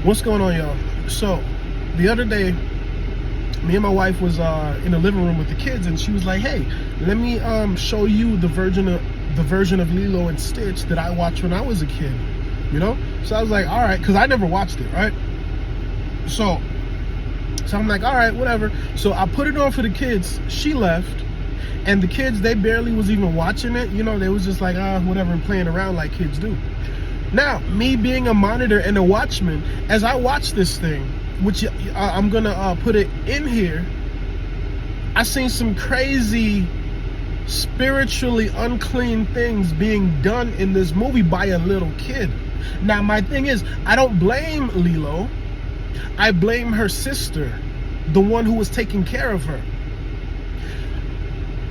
What's going on, y'all? So the other day, me and my wife was in the living room with the kids, and she was like, hey, let me show you the version of Lilo and Stitch that I watched when I was a kid, you know? So I was like, all right, because I never watched it, right? So I'm like, all right, whatever. So I put it on for the kids. She left, and the kids, they barely was even watching it. You know, they was just like, whatever, and playing around like kids do. Now, me being a monitor and a watchman, as I watch this thing, which I'm gonna put it in here, I seen some crazy, spiritually unclean things being done in this movie by a little kid. Now, my thing is, I don't blame Lilo. I blame her sister, the one who was taking care of her.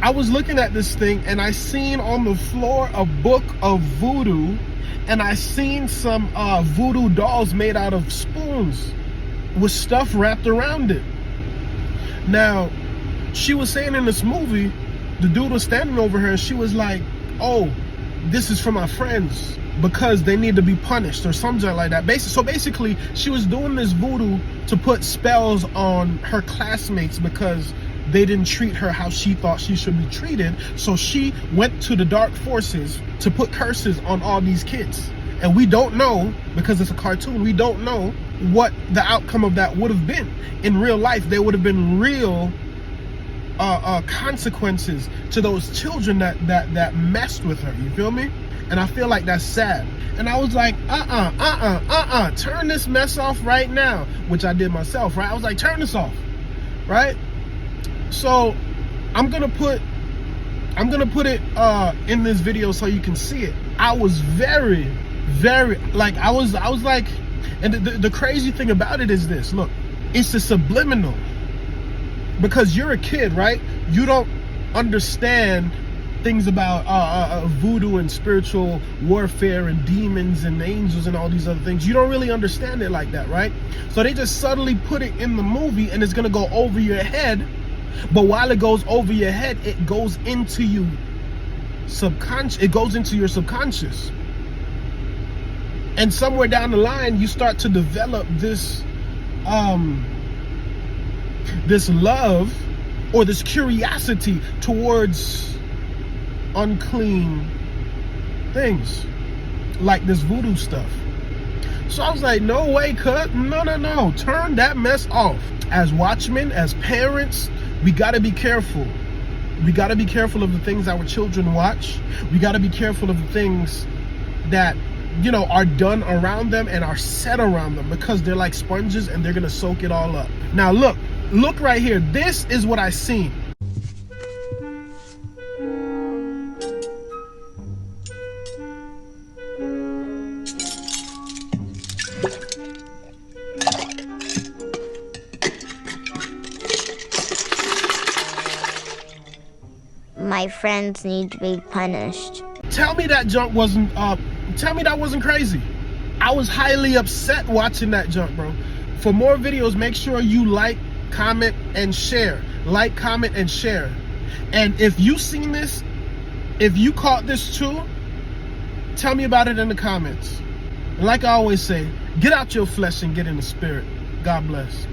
I was looking at this thing, and I seen on the floor a book of voodoo, and I seen some voodoo dolls made out of spoons with stuff wrapped around it. Now, she was saying in this movie, the dude was standing over her, and she was like, oh, this is for my friends because they need to be punished or something like that. So basically, she was doing this voodoo to put spells on her classmates because they didn't treat her how she thought she should be treated. So she went to the dark forces to put curses on all these kids. And we don't know, because it's a cartoon, we don't know what the outcome of that would have been. In real life, there would have been real consequences to those children that messed with her, you feel me? And I feel like that's sad. And I was like, turn this mess off right now, which I did myself, right? I was like, turn this off, right? So I'm gonna put it in this video so you can see it. I was very, like, I was like, and the crazy thing about it is this, look, it's a subliminal, because you're a kid, right? You don't understand things about voodoo and spiritual warfare and demons and angels and all these other things. You don't really understand it like that, right? So they just subtly put it in the movie, and it's gonna go over your head. But while it goes over your head, it goes into you subconscious. It goes into your subconscious. And somewhere down the line, you start to develop this this love or this curiosity towards unclean things, like this voodoo stuff. So I was like, no way, cut. No. Turn that mess off. As watchmen, as parents, we gotta be careful. We gotta be careful of the things our children watch. We gotta be careful of the things that, you know, are done around them and are set around them, because they're like sponges and they're gonna soak it all up. Now look right here. This is what I seen. My friends need to be punished. Tell me that junk wasn't tell me that wasn't crazy. I was highly upset watching that junk, bro. For more videos, make sure you like, comment, and share. Like, comment, and share. And if you seen this, if you caught this too, tell me about it in the comments. And like I always say, get out your flesh and get in the spirit. God bless.